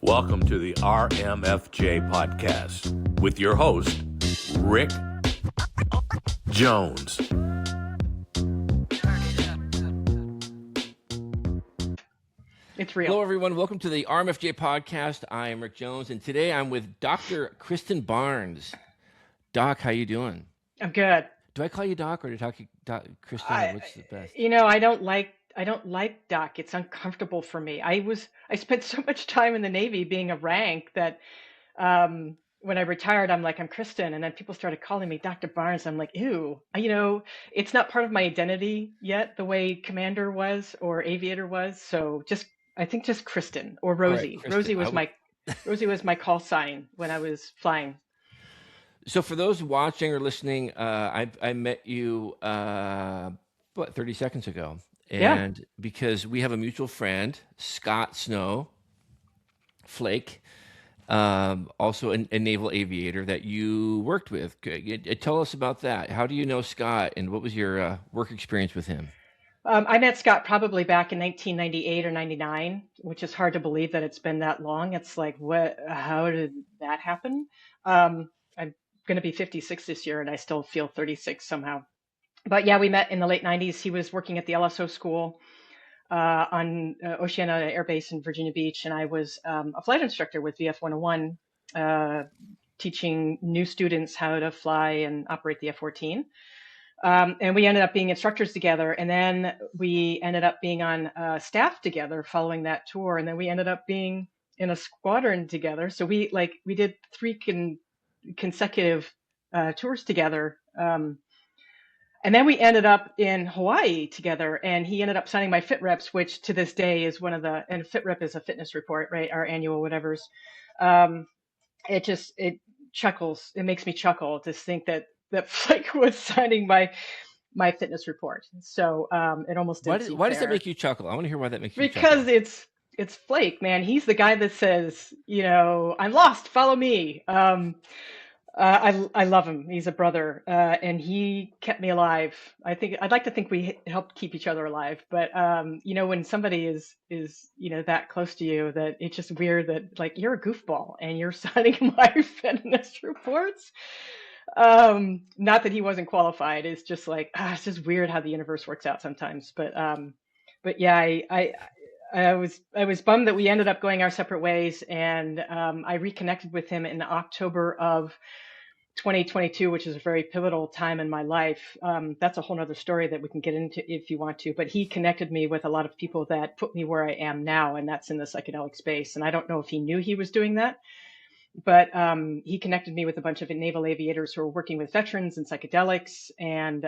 Welcome to the RMFJ podcast with your host, Rick Jones. It's real. Hello, everyone. Welcome to the RMFJ podcast. I am Rick Jones, and today I'm with Dr. Kristin Barnes. Doc, how you doing? I'm good. Do I call you Doc or do I call you Doc, Kristin? What's the best? I don't like Doc. It's uncomfortable for me. I spent so much time in the Navy being a rank that when I retired, I'm like, I'm Kristin. And then people started calling me Dr. Barnes. I'm like, ew. It's not part of my identity yet, the way Commander was or Aviator was. So I think just Kristin or Rosie. All right, Kristin. Rosie was my call sign when I was flying. So for those watching or listening, I met you, 30 seconds ago. And because we have a mutual friend, Scott Snow, Flake, also a naval aviator that you worked with. Tell us about that. How do you know Scott, and what was your work experience with him? I met Scott probably back in 1998 or 99, which is hard to believe that it's been that long. It's like, how did that happen? I'm going to be 56 this year, and I still feel 36 somehow. But yeah, we met in the late 90s. He was working at the LSO school on Oceana Air Base in Virginia Beach, and I was a flight instructor with VF 101, teaching new students how to fly and operate the F-14. And we ended up being instructors together, and then we ended up being on staff together following that tour, and then we ended up being in a squadron together. So we did three consecutive tours together. And then we ended up in Hawaii together, and he ended up signing my fit reps, which to this day is and fit rep is a fitness report, right? Our annual whatevers. It chuckles. It makes me chuckle to think that Flake was signing my fitness report. So it almost didn't seem why does fair. that make you chuckle? I want to hear why that makes you chuckle. Because it's Flake, man. He's the guy that says, I'm lost, follow me. I love him. He's a brother, and he kept me alive. I'd like to think we helped keep each other alive. But when somebody is that close to you, that it's just weird that like you're a goofball and you're signing my fitness reports. Not that he wasn't qualified. It's just like it's just weird how the universe works out sometimes. But yeah, I was bummed that we ended up going our separate ways, and I reconnected with him in October of 2022, which is a very pivotal time in my life. That's a whole nother story that we can get into if you want to, but he connected me with a lot of people that put me where I am now, and that's in the psychedelic space. And I don't know if he knew he was doing that, but he connected me with a bunch of naval aviators who are working with veterans and psychedelics. And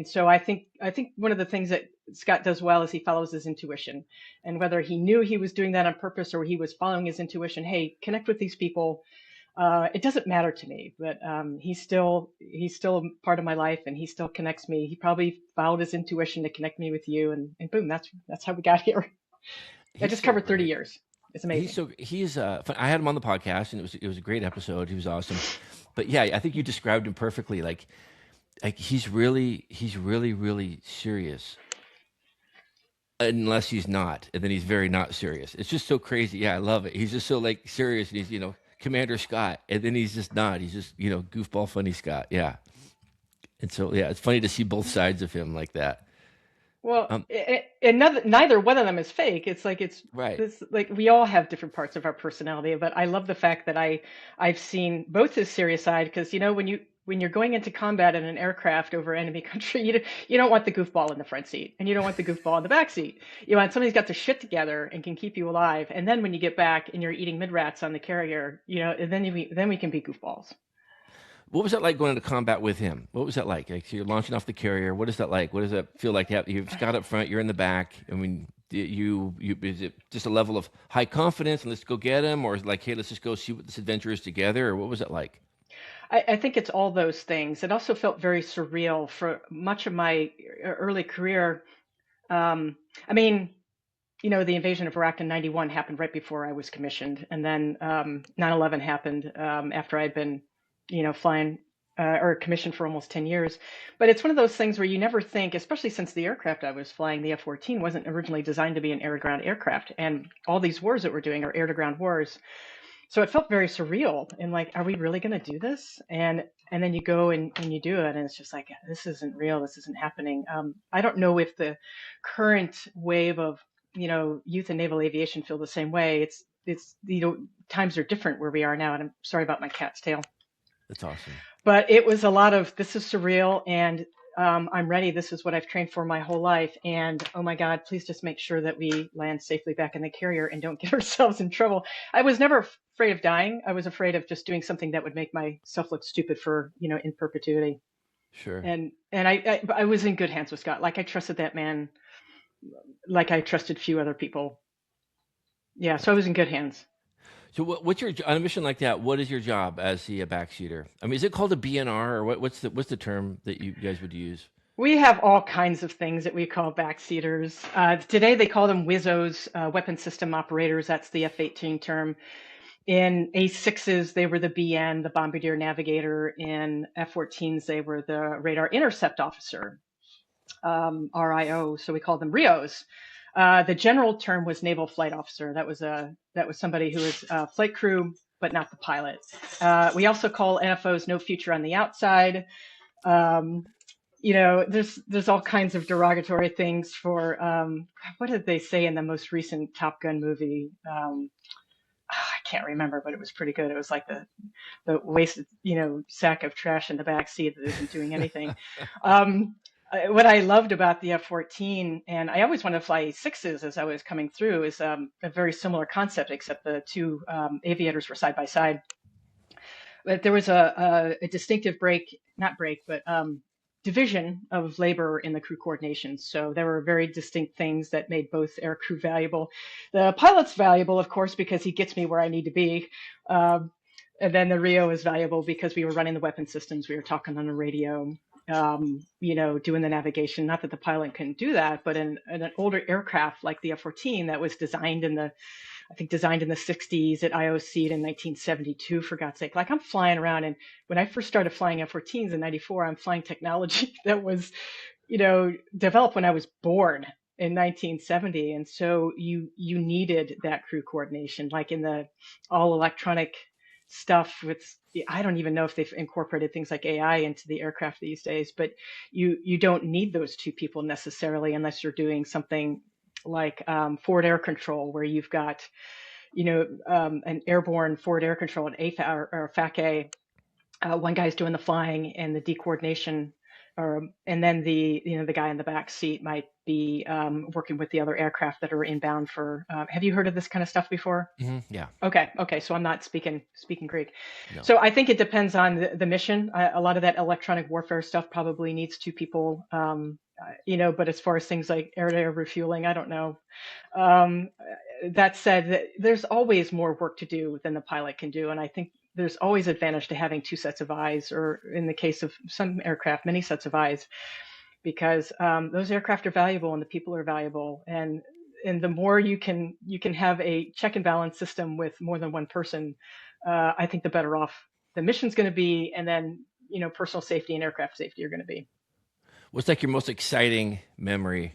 so I think one of the things that Scott does well is he follows his intuition. And whether he knew he was doing that on purpose or he was following his intuition, hey, connect with these people. It doesn't matter to me, but he's still part of my life, and he still connects me. He probably followed his intuition to connect me with you, and boom, that's how we got here. I just covered 30 years. It's amazing. He's I had him on the podcast, and it was a great episode. He was awesome. But yeah, I think you described him perfectly. Like he's really serious, unless he's not, and then he's very not serious. It's just so crazy. Yeah, I love it. He's just so like serious, and he's Commander Scott, and then he's just not. He's just goofball funny Scott. Yeah, and so yeah, it's funny to see both sides of him like that. Well, neither one of them is fake. It's like right. It's like we all have different parts of our personality, but I love the fact that I've seen both his serious side, because when you're going into combat in an aircraft over enemy country, you don't want the goofball in the front seat, and you don't want the goofball in the back seat. You want somebody who's got their shit together and can keep you alive. And then when you get back and you're eating mid-rats on the carrier, and then we can be goofballs. What was that like going into combat with him? What was that like? Like, so you're launching off the carrier. What is that like? What does that feel like? You've Scott up front, you're in the back. I mean, is it just a level of high confidence and let's go get him, or is it like, hey, let's just go see what this adventure is together, or what was it like? I think it's all those things. It also felt very surreal for much of my early career. The invasion of Iraq in 91 happened right before I was commissioned. And then 9/11 happened after I'd been, flying or commissioned for almost 10 years. But it's one of those things where you never think, especially since the aircraft I was flying, the F-14, wasn't originally designed to be an air-to-ground aircraft. And all these wars that we're doing are air-to-ground wars. So it felt very surreal and like, are we really going to do this? And then you go and you do it, and it's just like, this isn't real. This isn't happening. I don't know if the current wave of, youth in naval aviation feel the same way. It's times are different where we are now. And I'm sorry about my cat's tail. That's awesome. But it was a lot of, this is surreal, and I'm ready. This is what I've trained for my whole life. And oh my God, please just make sure that we land safely back in the carrier and don't get ourselves in trouble. I was never afraid of dying. I was afraid of just doing something that would make myself look stupid for, in perpetuity. Sure. And I was in good hands with Scott. Like I trusted that man, like I trusted few other people. Yeah, so I was in good hands. So what's your, on a mission like that, what is your job as the backseater? I mean, is it called a BNR, or what's the term that you guys would use? We have all kinds of things that we call backseaters. Today they call them WISOs, weapon system operators. That's the F-18 term. In A6s, they were the BN, the Bombardier Navigator. In F-14s, they were the Radar Intercept Officer, RIO. So we called them RIOs. The general term was Naval Flight Officer. That was somebody who was flight crew, but not the pilot. We also call NFOs No Future on the Outside. There's all kinds of derogatory things for, what did they say in the most recent Top Gun movie? I can't remember, but it was pretty good. It was like the wasted, sack of trash in the back seat that isn't doing anything. What I loved about the F-14, and I always wanted to fly sixes as I was coming through, is a very similar concept, except the two aviators were side by side. But there was a distinctive division of labor in the crew coordination. So there were very distinct things that made both air crew valuable. The pilot's valuable, of course, because he gets me where I need to be. And then the Rio is valuable because we were running the weapon systems. We were talking on the radio. Doing the navigation. Not that the pilot couldn't do that, but in an older aircraft like the F-14 that was designed in the 60s, it IOC'd in 1972, for God's sake. Like I'm flying around, and when I first started flying F-14s in 94, I'm flying technology that was, developed when I was born in 1970. And so you needed that crew coordination, like in the all electronic stuff with, I don't even know if they've incorporated things like AI into the aircraft these days, but you don't need those two people necessarily unless you're doing something like forward air control, where you've got, an airborne forward air control, an AFA or FAC-A. One guy's doing the flying and the decoordination, and then the guy in the back seat might be working with the other aircraft that are inbound for. Have you heard of this kind of stuff before? Mm-hmm, yeah. Okay. So I'm not speaking Greek. No. So I think it depends on the mission. A lot of that electronic warfare stuff probably needs two people. But as far as things like air-to-air refueling, I don't know. That said, there's always more work to do than the pilot can do, and I think there's always advantage to having two sets of eyes, or in the case of some aircraft, many sets of eyes, because those aircraft are valuable and the people are valuable, and the more you can have a check and balance system with more than one person, I think the better off the mission's going to be, and then personal safety and aircraft safety are going to be. What's like your most exciting memory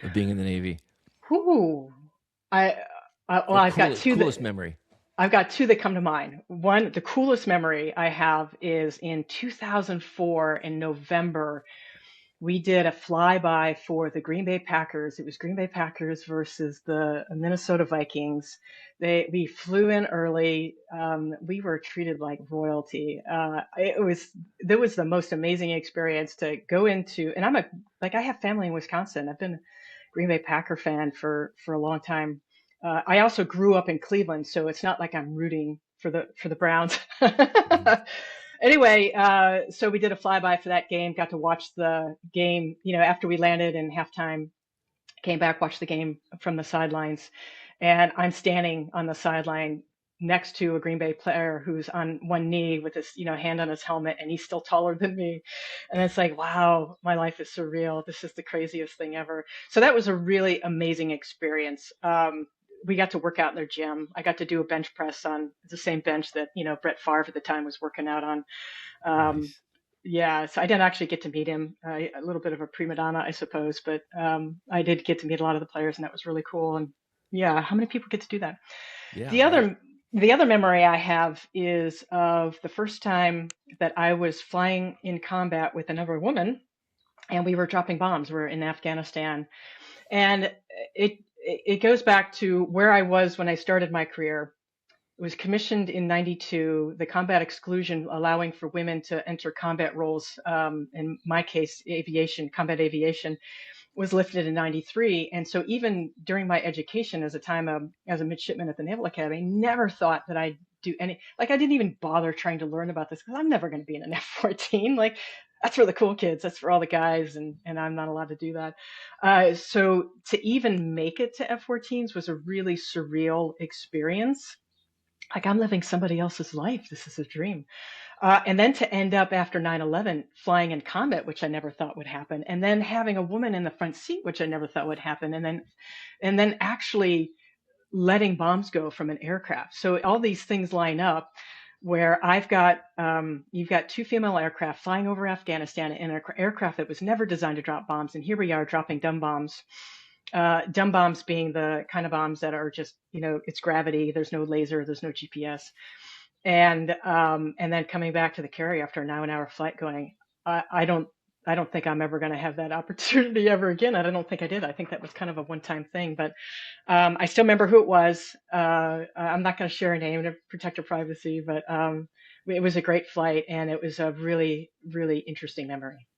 of being in the Navy? Ooh, I've got two. Coolest memory. I've got two that come to mind. One, the coolest memory I have is in 2004 in November. We did a flyby for the Green Bay Packers. It was Green Bay Packers versus the Minnesota Vikings. We flew in early. We were treated like royalty. There was the most amazing experience to go into. And I have family in Wisconsin. I've been a Green Bay Packer fan for a long time. I also grew up in Cleveland, so it's not like I'm rooting for the Browns. Anyway, so we did a flyby for that game, got to watch the game, after we landed in halftime, came back, watched the game from the sidelines. And I'm standing on the sideline next to a Green Bay player who's on one knee with his, hand on his helmet, and he's still taller than me. And it's like, wow, my life is surreal. This is the craziest thing ever. So that was a really amazing experience. we got to work out in their gym. I got to do a bench press on the same bench that, Brett Favre at the time was working out on. Um, Nice. yeah, so I didn't actually get to meet him. A little bit of a prima donna, I suppose, but I did get to meet a lot of the players, and that was really cool. And yeah, how many people get to do that? Yeah, The right. other the other memory I have is of the first time that I was flying in combat with another woman, and we were dropping bombs. We're in Afghanistan, and it goes back to where I was when I started my career. It was commissioned in '92, the combat exclusion allowing for women to enter combat roles, in my case, aviation, combat aviation, was lifted in '93. And so even during my education as a midshipman at the Naval Academy, I never thought that I'd do like I didn't even bother trying to learn about this because I'm never going to be in an F-14. Like that's for the cool kids, that's for all the guys, and I'm not allowed to do that. So to even make it to F-14s was a really surreal experience. Like I'm living somebody else's life. This is a dream. And then to end up after 9/11 flying in combat, which I never thought would happen, and then having a woman in the front seat, which I never thought would happen, and then actually letting bombs go from an aircraft. So all these things line up where you've got two female aircraft flying over Afghanistan in an aircraft that was never designed to drop bombs, and here we are dropping dumb bombs. Dumb bombs being the kind of bombs that are just, it's gravity. There's no laser. There's no GPS. And then coming back to the carrier after a 9-hour flight going, I don't think I'm ever going to have that opportunity ever again. I don't think I did. I think that was kind of a one-time thing, but I still remember who it was. I'm not going to share a name to protect her privacy, but it was a great flight, and it was a really, really interesting memory.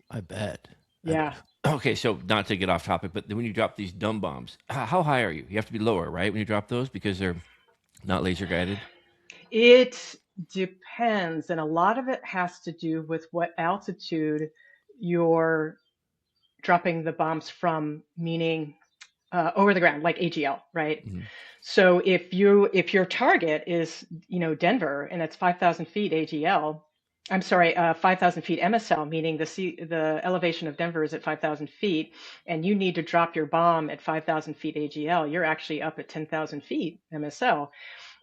I bet. Yeah. Okay, so not to get off topic, but when you drop these dumb bombs, how high are you? You have to be lower, right, when you drop those because they're not laser guided? It depends, and a lot of it has to do with what altitude you're dropping the bombs from, meaning over the ground, like AGL, right? Mm-hmm. So if your target is Denver and it's 5,000 feet AGL, I'm sorry, 5,000 feet MSL, meaning the elevation of Denver is at 5,000 feet, and you need to drop your bomb at 5,000 feet AGL, you're actually up at 10,000 feet MSL.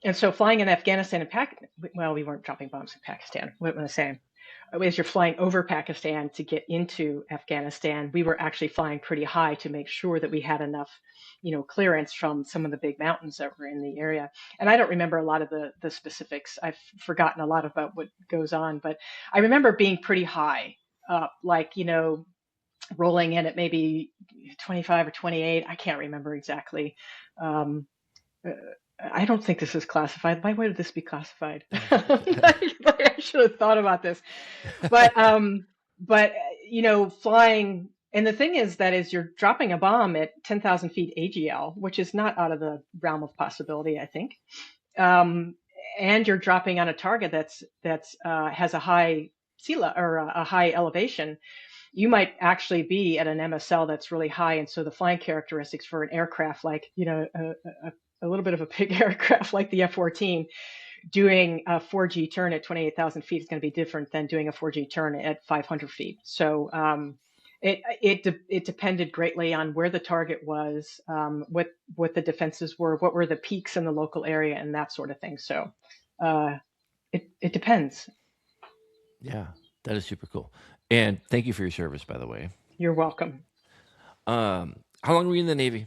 And so flying in Afghanistan and Pakistan, well, we weren't dropping bombs in Pakistan. What am I saying? As you're flying over Pakistan to get into Afghanistan, we were actually flying pretty high to make sure that we had enough, clearance from some of the big mountains that were in the area. And I don't remember a lot of the specifics. I've forgotten a lot about what goes on, but I remember being pretty high up, like, rolling in at maybe 25 or 28. I can't remember exactly. Um, I don't think this is classified. Why would this be classified? I should have thought about this. But flying. And the thing is that is you're dropping a bomb at 10,000 feet AGL, which is not out of the realm of possibility, I think. And you're dropping on a target that's has a high sea level or a high elevation. You might actually be at an MSL that's really high, and so the flying characteristics for an aircraft, like a little bit of a big aircraft like the F-14, doing a 4G turn at 28,000 feet is going to be different than doing a 4G turn at 500 feet. So it depended greatly on where the target was, what the defenses were, what were the peaks in the local area, and that sort of thing. So it depends. Yeah, that is super cool. And thank you for your service, by the way. You're welcome. How long were you in the Navy?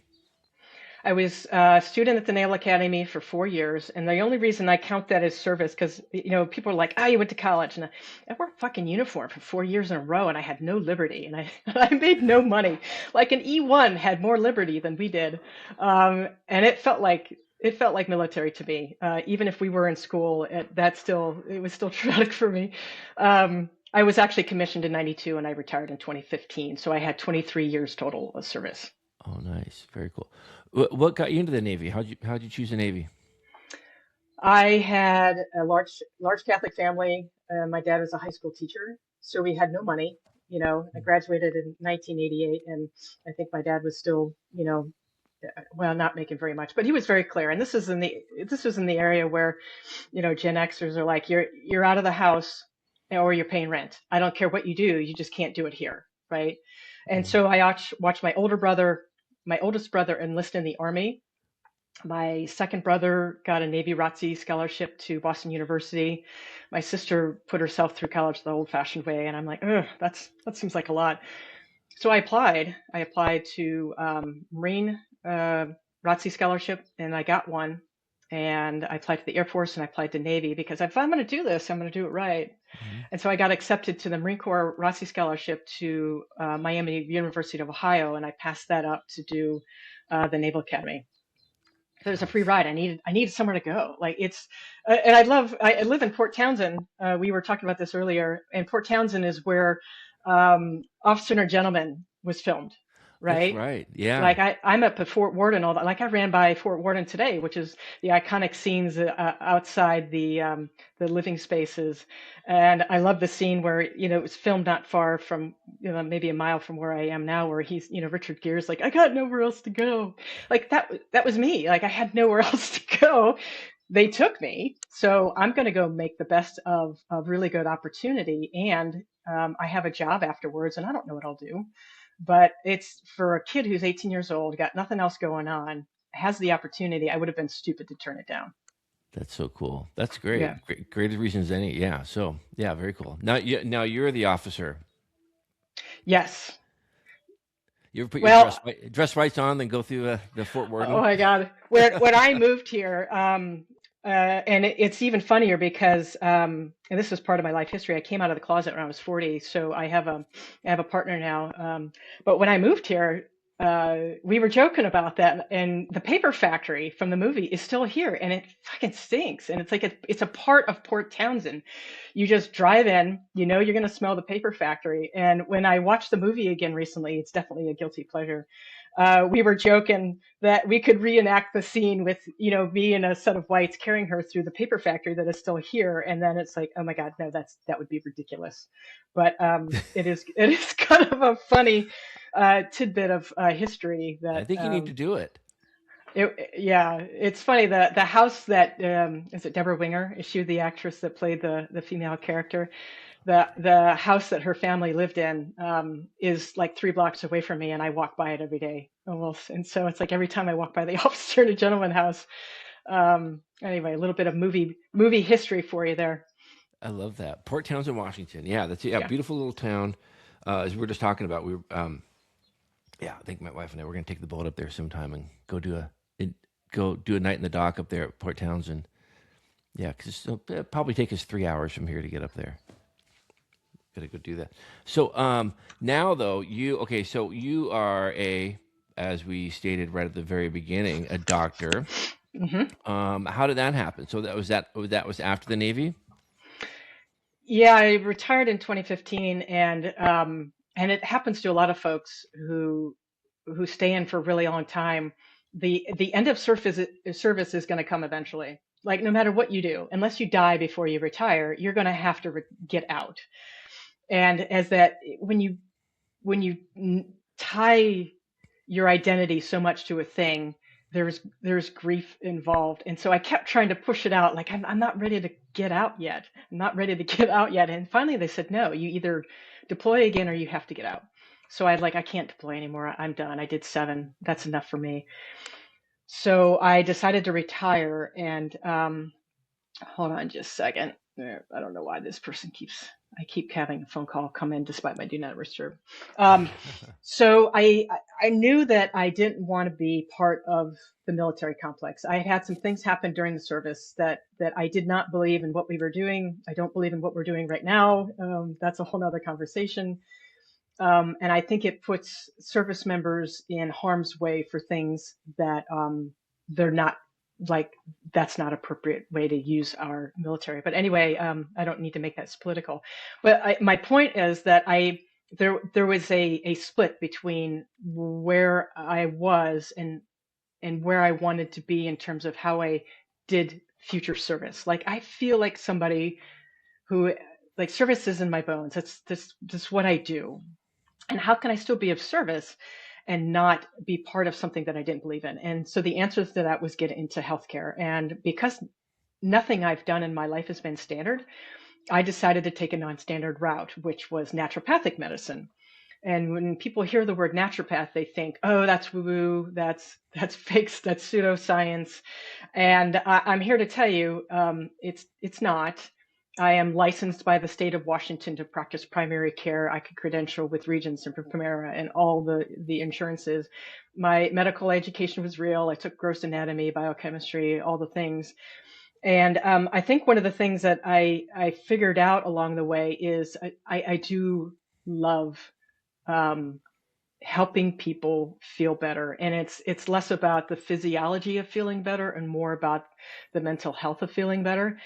I was a student at the Naval Academy for 4 years, and the only reason I count that as service, because people are like, "Ah, you went to college," and I wore a fucking uniform for 4 years in a row, and I had no liberty, and I made no money. Like an E1 had more liberty than we did, and it felt like military to me. Even if we were in school, it was still traumatic for me. I was actually commissioned in '92, and I retired in 2015, so I had 23 years total of service. Oh, nice. Very cool. What got you into the Navy? How'd you choose the Navy? I had a large Catholic family. My dad was a high school teacher, so we had no money. I graduated in 1988, and I think my dad was still, well, not making very much, but he was very clear. And this was in the area where, Gen Xers are like, you're out of the house, or you're paying rent. I don't care what you do, you just can't do it here, right? And so I watched my oldest brother enlist in the Army, My second brother got a Navy ROTC scholarship to Boston University. My sister put herself through college the old-fashioned way, and I'm like, ugh, that seems like a lot. So I applied. I applied to Marine ROTC scholarship, and I got one. And I applied to the Air Force, and I applied to Navy, because if I'm going to do this, I'm going to do it right. Mhm. And so I got accepted to the Marine Corps ROTC scholarship to Miami University of Ohio, and I passed that up to do the Naval Academy. So there's a free Nice. ride. I needed somewhere to go. Like it's, and I live in Port Townsend. We were talking about this earlier, and Port Townsend is where Officer and Gentleman was filmed, That's right? right. Yeah. Like I'm up at Fort Worden and all that. Like I ran by Fort Worden today, which is the iconic scenes outside the living spaces, and I love the scene where it was filmed not far from maybe a mile from where I am now, where he's Richard Gere's like, I got nowhere else to go. Like that was me. Like I had nowhere else to go. They took me, so I'm going to go make the best of a really good opportunity, and I have a job afterwards, and I don't know what I'll do. But it's for a kid who's 18 years old, got nothing else going on, has the opportunity. I would have been stupid to turn it down. That's so cool. That's Yeah. great. Great reasons any. Yeah. So yeah, very cool. Now you're the officer. Yes. You ever put your Well, dress rights on, then go through the Fort oh Worden? my God. When I moved here, and it's even funnier because, and this is part of my life history. I came out of the closet when I was 40, so I have a partner now. But when I moved here, we were joking about that, and the paper factory from the movie is still here, and it fucking stinks. And it's like it's a part of Port Townsend. You just drive in, you're gonna smell the paper factory. And when I watched the movie again recently, it's definitely a guilty pleasure. We were joking that we could reenact the scene with, me in a set of whites carrying her through the paper factory that is still here. And then it's like, oh my God, no, that would be ridiculous. But it is kind of a funny tidbit of history I that think you need to do it. yeah, it's funny. The house that is it Deborah Winger? Is she the actress that played the female character? The house that her family lived in is like 3 blocks away from me, and I walk by it every day almost. And so it's like every time I walk by the Officer and a Gentleman house. Anyway, a little bit of movie history for you there. I love that. Port Townsend, Washington. Yeah, that's a Yeah. beautiful little town. As we were just talking about, we were yeah, I think my wife and I were going to take the boat up there sometime and go do a night in the dock up there at Port Townsend. Yeah, because it'll probably take us 3 hours from here to get up there. Got to go do that. So now though, so you are as we stated right at the very beginning, a doctor. hmm How did that happen? So that was after the Navy? Yeah, I retired in 2015, and it happens to a lot of folks who stay in for a really long time. The end of service is going to come eventually. Like no matter what you do, unless you die before you retire, you're going to have to get out. And as that when you tie your identity so much to a thing, there's grief involved. And so I kept trying to push it out, like I'm not ready to get out yet. I'm not ready to get out yet. And finally they said, no, you either deploy again or you have to get out. So I can't deploy anymore. I'm done. I did 7. That's enough for me. So I decided to retire, and hold on just a second. I don't know why I keep having a phone call come in despite my do not disturb. So I knew that I didn't want to be part of the military complex. I had some things happen during the service that I did not believe in what we were doing. I don't believe in what we're doing right now. That's a whole nother conversation. And I think it puts service members in harm's way for things that they're not like. That's not appropriate way to use our military. But anyway, I don't need to make that political. But my point is that there was a split between where I was and where I wanted to be in terms of how I did future service. Like I feel like somebody who like service is in my bones. That's what I do. And how can I still be of service and not be part of something that I didn't believe in? And so the answer to that was get into healthcare. And because nothing I've done in my life has been standard, I decided to take a non-standard route, which was naturopathic medicine. And when people hear the word naturopath, they think, oh, that's woo-woo, that's fake, that's pseudoscience. And I'm here to tell you, it's not. I am licensed by the state of Washington to practice primary care. I could credential with Regents and Primera and all the insurances. My medical education was real. I took gross anatomy, biochemistry, all the things. And I think one of the things that I figured out along the way is I do love um, helping people feel better, and it's less about the physiology of feeling better and more about the mental health of feeling better.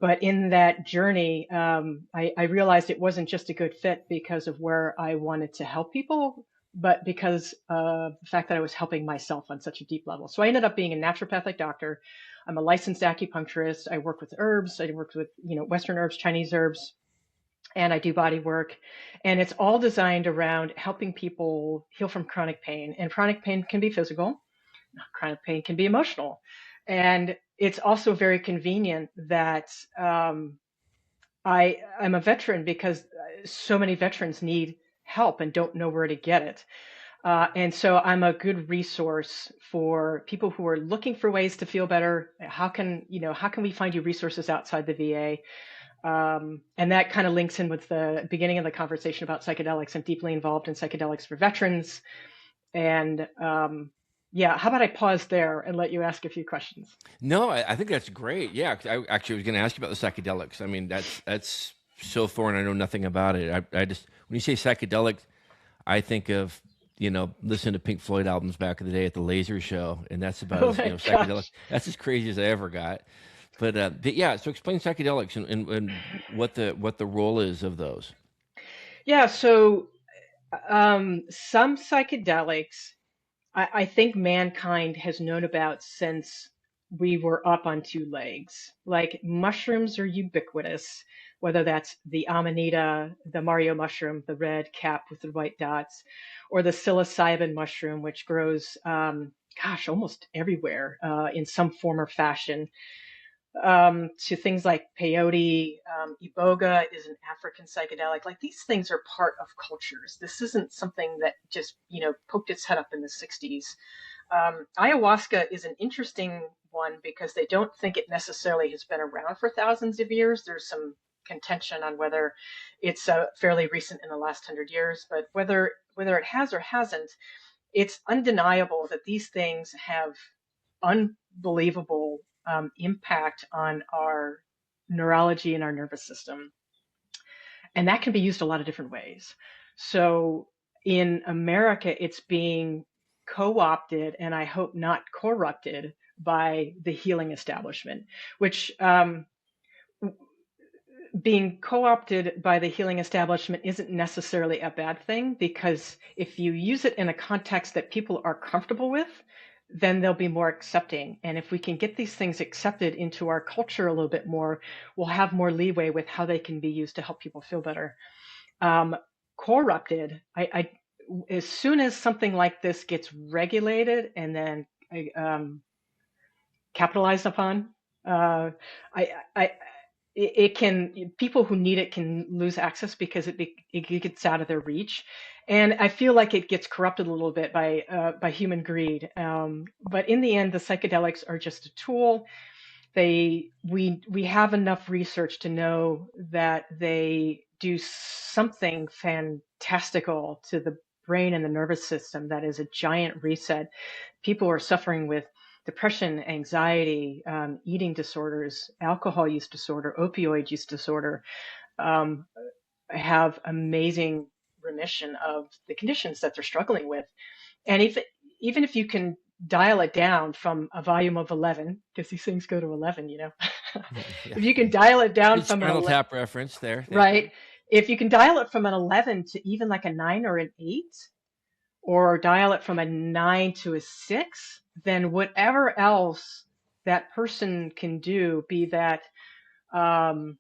But in that journey, I realized it wasn't just a good fit because of where I wanted to help people, but because of the fact that I was helping myself on such a deep level. So I ended up being a naturopathic doctor. I'm a licensed acupuncturist. I work with herbs. I work with, Western herbs, Chinese herbs, and I do body work. And it's all designed around helping people heal from chronic pain. And chronic pain can be physical, chronic pain can be emotional. And it's also very convenient that I'm a veteran because so many veterans need help and don't know where to get it. And so I'm a good resource for people who are looking for ways to feel better. How can we find you resources outside the VA? And that kind of links in with the beginning of the conversation about psychedelics. I'm deeply involved in psychedelics for veterans. And yeah, how about I pause there and let you ask a few questions? No, I think that's great. Yeah, 'cause I actually was going to ask you about the psychedelics. I mean, that's so foreign. I know nothing about it. I just when you say psychedelic, I think of listen to Pink Floyd albums back in the day at the laser show, and that's about Oh as my psychedelic. gosh. That's as crazy as I ever got. But yeah, so explain psychedelics and what the role is of those. Yeah, so some psychedelics I think mankind has known about since we were up on two legs. Like mushrooms are ubiquitous, whether that's the amanita, the Mario mushroom, the red cap with the white dots, or the psilocybin mushroom, which grows, almost everywhere in some form or fashion, to things like peyote. Iboga is an African psychedelic. Like these things are part of cultures. This isn't something that just, poked its head up in the 60s. Ayahuasca is an interesting one because they don't think it necessarily has been around for thousands of years. There's some contention on whether it's fairly recent in the last 100 years, but whether it has or hasn't, it's undeniable that these things have unbelievable impact on our neurology and our nervous system. And that can be used a lot of different ways. So in America, it's being co opted and I hope not corrupted by the healing establishment, which being co opted by the healing establishment isn't necessarily a bad thing, because if you use it in a context that people are comfortable with, then they'll be more accepting. And if we can get these things accepted into our culture a little bit more, we'll have more leeway with how they can be used to help people feel better. Corrupted, as soon as something like this gets regulated and then capitalized upon, uh, I it can, people who need it can lose access because it gets out of their reach, and I feel like it gets corrupted a little bit by human greed. But in the end, the psychedelics are just a tool. We have enough research to know that they do something fantastical to the brain and the nervous system that is a giant reset. People are suffering with depression, anxiety, eating disorders, alcohol use disorder, opioid use disorder, um, have amazing remission of the conditions that they're struggling with. And even if you can dial it down from a volume of 11, because these things go to 11, Yeah. if you can dial it down Good from an Spinal 11, Tap reference there. Thank you. right? If you can dial it from an 11 to even like a 9 or an 8, or dial it from a 9 to a 6, then whatever else that person can do, be that, um,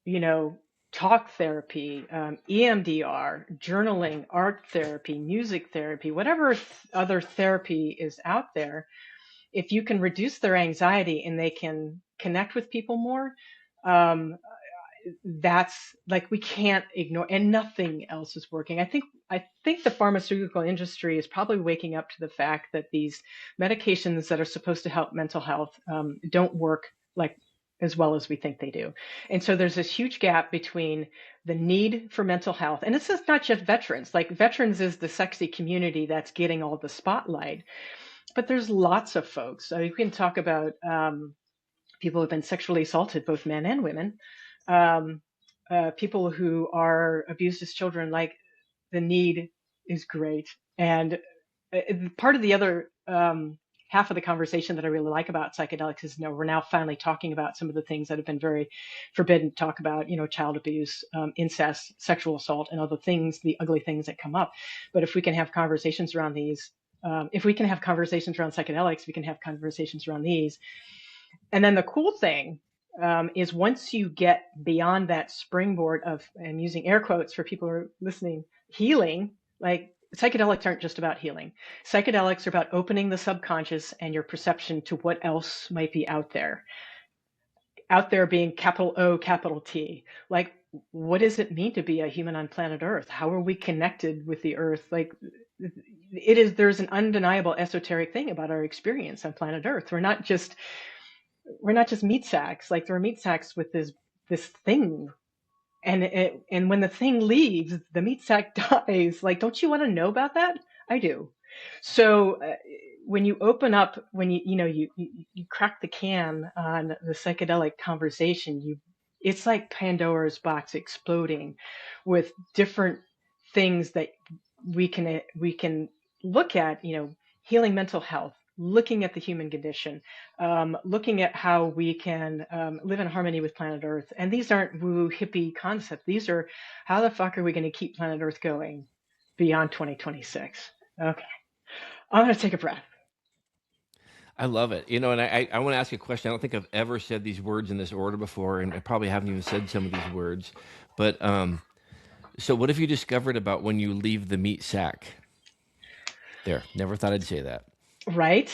you know, talk therapy, EMDR, journaling, art therapy, music therapy, whatever other therapy is out there, if you can reduce their anxiety and they can connect with people more, um, that's like, we can't ignore, and nothing else is working. I think the pharmaceutical industry is probably waking up to the fact that these medications that are supposed to help mental health don't work like as well as we think they do. And so there's this huge gap between the need for mental health, and this is not just veterans. Like, veterans is the sexy community that's getting all the spotlight, but there's lots of folks. You can talk about people who've been sexually assaulted, both men and women, um, people who are abused as children. Like, the need is great. And part of the other half of the conversation that I really like about psychedelics is, we're now finally talking about some of the things that have been very forbidden to talk about, child abuse, incest, sexual assault, and other things, the ugly things that come up. But if we can have conversations around these, if we can have conversations around psychedelics, we can have conversations around these. And then the cool thing is, once you get beyond that springboard of, and using air quotes for people who are listening, healing, like, psychedelics aren't just about healing. Psychedelics are about opening the subconscious and your perception to what else might be out there. Out there being capital O, capital T. Like, what does it mean to be a human on planet Earth? How are we connected with the Earth? Like, there's an undeniable esoteric thing about our experience on planet Earth. We're not just meat sacks. Like, there are meat sacks with this thing, and when the thing leaves, the meat sack dies. Like, don't you want to know about that? I do. So when you open up, when you crack the can on the psychedelic conversation, it's like Pandora's box exploding with different things that we can look at, healing mental health, looking at the human condition, looking at how we can live in harmony with planet Earth. And these aren't woo hippie concepts. These are, how the fuck are we going to keep planet Earth going beyond 2026? Okay, I'm going to take a breath. I love it. And I want to ask you a question. I don't think I've ever said these words in this order before, and I probably haven't even said some of these words. But so what have you discovered about when you leave the meat sack? There, never thought I'd say that. Right.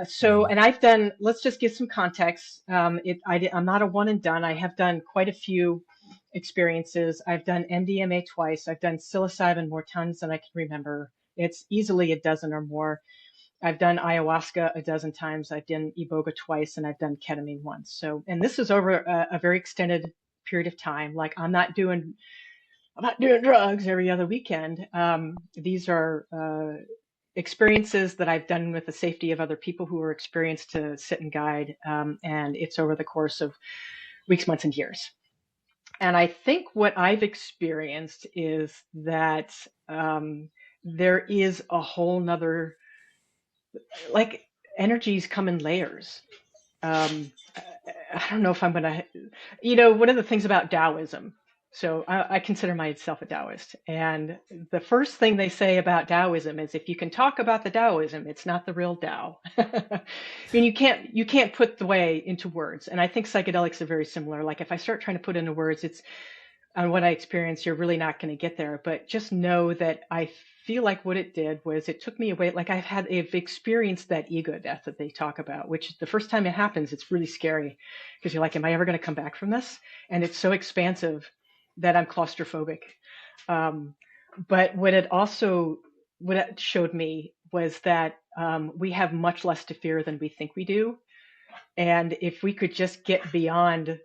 So, and I've done, let's just give some context. I'm not a one and done. I have done quite a few experiences. I've done MDMA twice. I've done psilocybin more times than I can remember. It's easily a dozen or more. I've done ayahuasca a dozen times. I've done iboga twice, and I've done ketamine once. So, and this is over a very extended period of time. Like, I'm not doing drugs every other weekend. These are experiences that I've done with the safety of other people who are experienced to sit and guide. And it's over the course of weeks, months, and years. And I think what I've experienced is that there is a whole nother, like, energies come in layers. I don't know if I'm going to, one of the things about Taoism. So I consider myself a Taoist. And the first thing they say about Taoism is, if you can talk about the Taoism, it's not the real Tao. I mean, you can't put the way into words. And I think psychedelics are very similar. Like, if I start trying to put into words, it's on what I experienced, you're really not going to get there. But just know that I feel like what it did was, it took me away. Like, I've experienced that ego death that they talk about, which the first time it happens, it's really scary, because you're like, am I ever going to come back from this? And it's so expansive that I'm claustrophobic. But what it showed me was that we have much less to fear than we think we do. And if we could just get beyond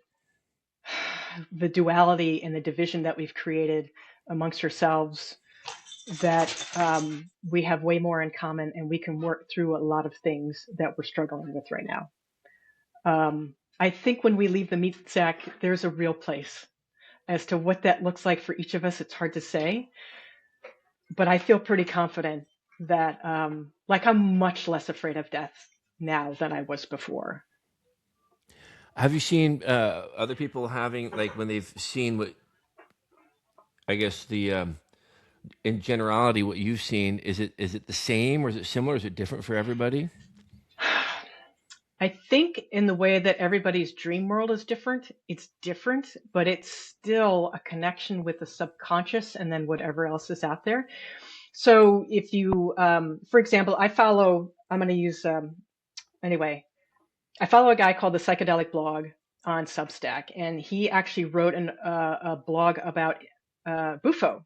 the duality and the division that we've created amongst ourselves, that we have way more in common, and we can work through a lot of things that we're struggling with right now. I think when we leave the meat sack, there's a real place. As to what that looks like for each of us, it's hard to say. But I feel pretty confident that, like, I'm much less afraid of death now than I was before. Have you seen other people having, like, when they've seen what, I guess, the in generality, what you've seen, is it the same, or is it similar? Is it different for everybody? I think in the way that everybody's dream world is different, it's different, but it's still a connection with the subconscious and then whatever else is out there. So if you, for example, I follow a guy called the Psychedelic blog. on Substack, and he actually wrote a blog about Bufo.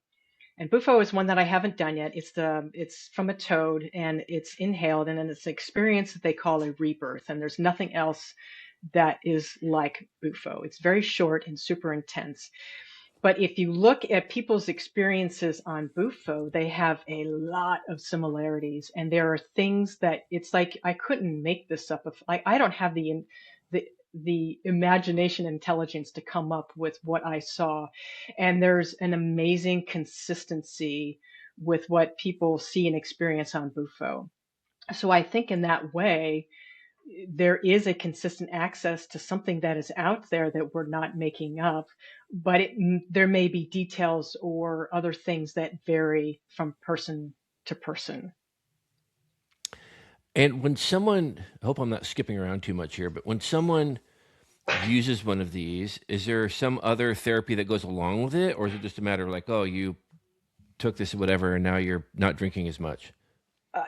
And Bufo is one that I haven't done yet. It's from a toad, and it's inhaled, and then it's an experience that they call a rebirth. And there's nothing else that is like Bufo. It's very short and super intense. But if you look at people's experiences on Bufo, they have a lot of similarities, and there are things that it's like I couldn't make this up. If like I don't have the imagination intelligence to come up with what I saw, and there's an amazing consistency with what people see and experience on Bufo. So I think in that way, there is a consistent access to something that is out there that we're not making up, but there may be details or other things that vary from person to person. And when someone, I hope I'm not skipping around too much here, but when someone uses one of these, is there some other therapy that goes along with it? Or is it just a matter of like, oh, you took this or whatever, and now you're not drinking as much?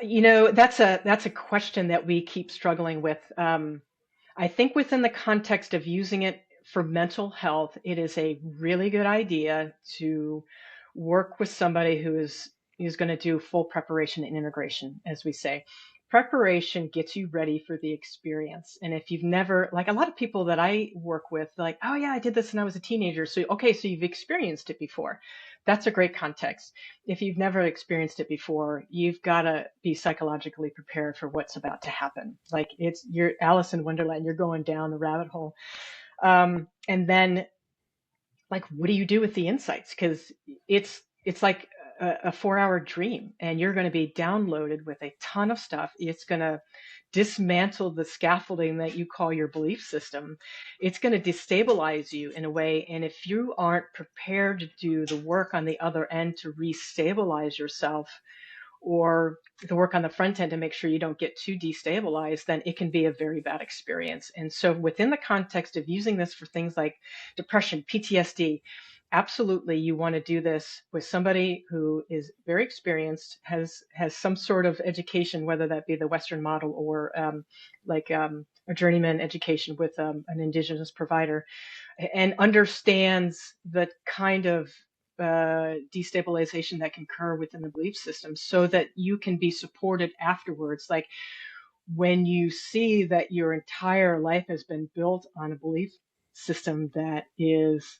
That's a question that we keep struggling with. I think within the context of using it for mental health, it is a really good idea to work with somebody who's going to do full preparation and integration, as we say. Preparation gets you ready for the experience. And if you've never, like a lot of people that I work with, like, oh yeah, I did this when I was a teenager. So, okay, so you've experienced it before. That's a great context. If you've never experienced it before, you've got to be psychologically prepared for what's about to happen. Like you're Alice in Wonderland, you're going down the rabbit hole. And then like, what do you do with the insights? Because it's like a 4-hour dream, and you're going to be downloaded with a ton of stuff. It's going to dismantle the scaffolding that you call your belief system. It's going to destabilize you in a way. And if you aren't prepared to do the work on the other end to restabilize yourself, or the work on the front end to make sure you don't get too destabilized, then it can be a very bad experience. And so within the context of using this for things like depression, PTSD, absolutely you want to do this with somebody who is very experienced, has some sort of education, whether that be the Western model or a journeyman education with an indigenous provider, and understands the kind of destabilization that can occur within the belief system, so that you can be supported afterwards. Like when you see that your entire life has been built on a belief system that is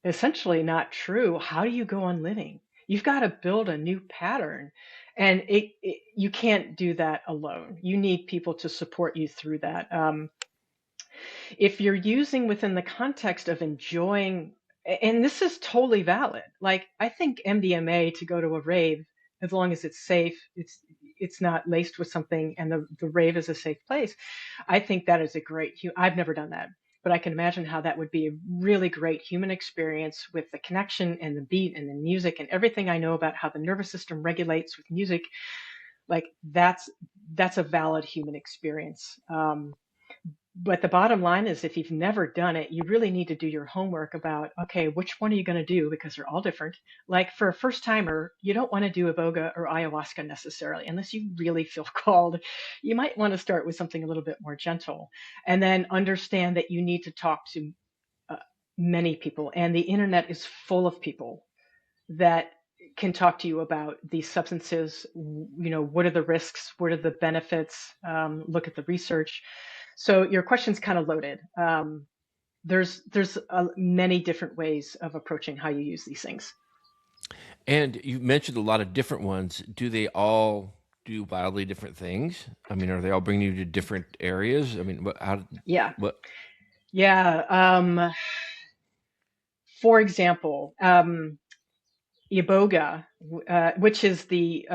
essentially not true, how do you go on living? You've got to build a new pattern, and you can't do that alone. You need people to support you through that. If you're using within the context of enjoying, and this is totally valid, like I think MDMA to go to a rave, as long as it's safe, it's not laced with something, and the rave is a safe place. I think that is a great, I've never done that, but I can imagine how that would be a really great human experience with the connection and the beat and the music and everything I know about how the nervous system regulates with music. Like that's a valid human experience. But the bottom line is, if you've never done it, you really need to do your homework about, okay, which one are you going to do? Because they're all different. Like for a first timer, you don't want to do iboga or ayahuasca necessarily, unless you really feel called. You might want to start with something a little bit more gentle, and then understand that you need to talk to many people. And the internet is full of people that can talk to you about these substances. What are the risks? What are the benefits? Look at the research. So your question's kind of loaded. There's many different ways of approaching how you use these things. And you mentioned a lot of different ones. Do they all do wildly different things? I mean, are they all bringing you to different areas? I mean, Yeah. What? Yeah. For example, iboga, which is the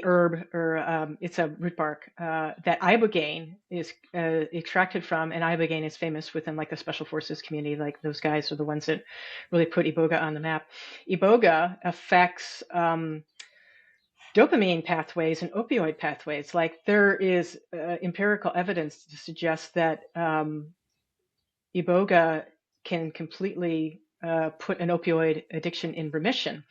herb, or it's a root bark that ibogaine is extracted from, and ibogaine is famous within like the special forces community. Like those guys are the ones that really put iboga on the map. Iboga affects dopamine pathways and opioid pathways. Like there is empirical evidence to suggest that iboga can completely put an opioid addiction in remission.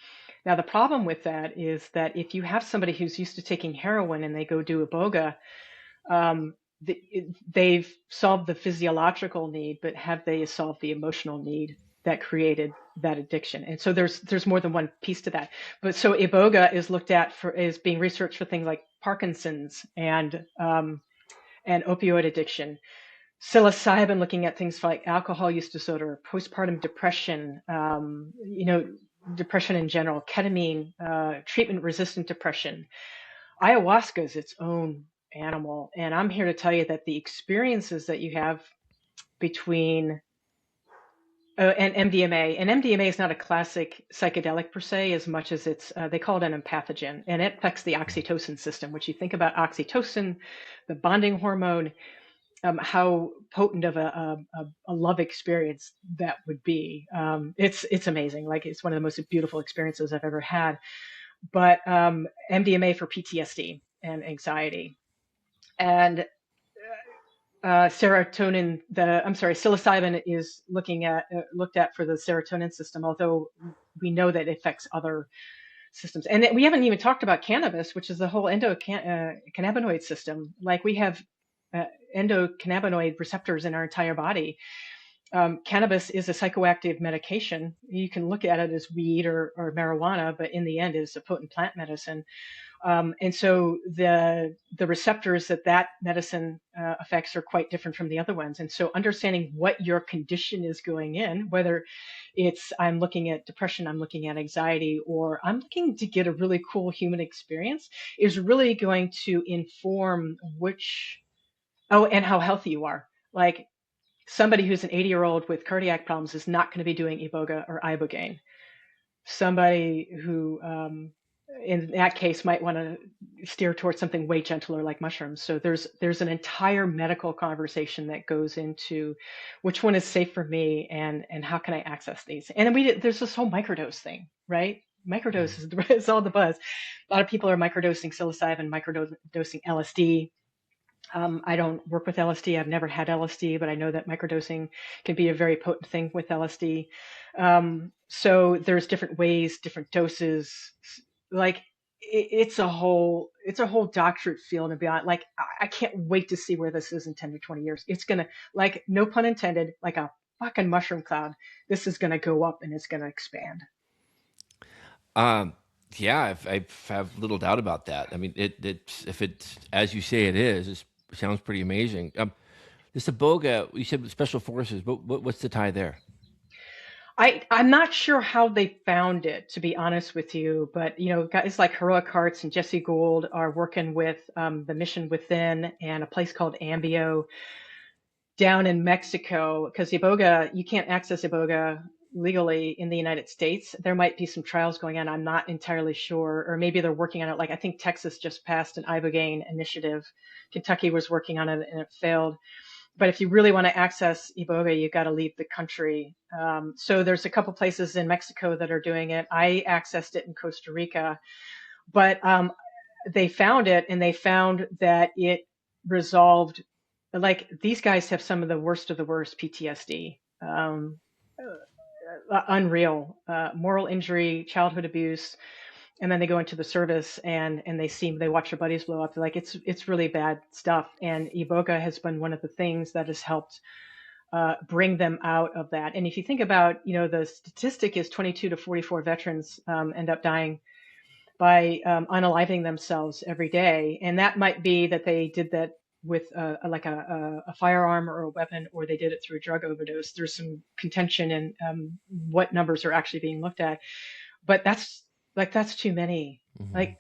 Now, the problem with that is that if you have somebody who's used to taking heroin and they go do iboga, they've solved the physiological need, but have they solved the emotional need that created that addiction? And so there's more than one piece to that. But so iboga is looked at is being researched for things like Parkinson's and opioid addiction. Psilocybin looking at things like alcohol use disorder, postpartum depression, depression in general, ketamine, treatment-resistant depression. Ayahuasca is its own animal, and I'm here to tell you that the experiences that you have between and MDMA is not a classic psychedelic per se, as much as it's they call it an empathogen, and it affects the oxytocin system. Which you think about oxytocin, the bonding hormone, how potent of a love experience that would be. It's amazing. Like, it's one of the most beautiful experiences I've ever had. But MDMA for PTSD and anxiety, and psilocybin is looked at for the serotonin system, although we know that it affects other systems. And we haven't even talked about cannabis, which is the whole endocannabinoid system. Like, we have endocannabinoid receptors in our entire body. Cannabis is a psychoactive medication. You can look at it as weed or marijuana, but in the end, it's a potent plant medicine. And so the receptors that medicine affects are quite different from the other ones. And so understanding what your condition is going in, whether it's I'm looking at depression, I'm looking at anxiety, or I'm looking to get a really cool human experience, is really going to inform and how healthy you are. Like, somebody who's an 80-year-old with cardiac problems is not going to be doing iboga or ibogaine. Somebody who, in that case, might want to steer towards something way gentler like mushrooms. So there's an entire medical conversation that goes into which one is safe for me and how can I access these. And then there's this whole microdose thing, right? Microdose is all the buzz. A lot of people are microdosing psilocybin, microdosing LSD. I don't work with LSD. I've never had LSD, but I know that microdosing can be a very potent thing with LSD. So there's different ways, different doses. Like, it's a whole doctorate field and beyond. Like, I can't wait to see where this is in 10 to 20 years. It's gonna, like, no pun intended, like a fucking mushroom cloud. This is gonna go up and it's gonna expand. Yeah, I have little doubt about that. I mean, if it's as you say it sounds pretty amazing. This iboga, you said special forces, but what's the tie there? I'm not sure how they found it, to be honest with you, but guys like Heroic Hearts and Jesse Gould are working with the Mission Within and a place called Ambio down in Mexico, because iboga, you can't access iboga legally in the United States. There might be some trials going on. I'm not entirely sure, or maybe they're working on it. Like, I think Texas just passed an ibogaine initiative. Kentucky was working on it and it failed. But if you really want to access iboga, you got to leave the country. So there's a couple places in Mexico that are doing it. I accessed it in Costa Rica, but they found it, and they found that it resolved. Like, these guys have some of the worst PTSD. Unreal, moral injury, childhood abuse, and then they go into the service and they watch their buddies blow up. They're like, it's really bad stuff. And iboga has been one of the things that has helped bring them out of that. And if you think about, the statistic is 22 to 44 veterans end up dying by unaliving themselves every day. And that might be that they did that with a firearm or a weapon, or they did it through a drug overdose. There's some contention in what numbers are actually being looked at, but that's too many. Mm-hmm. Like,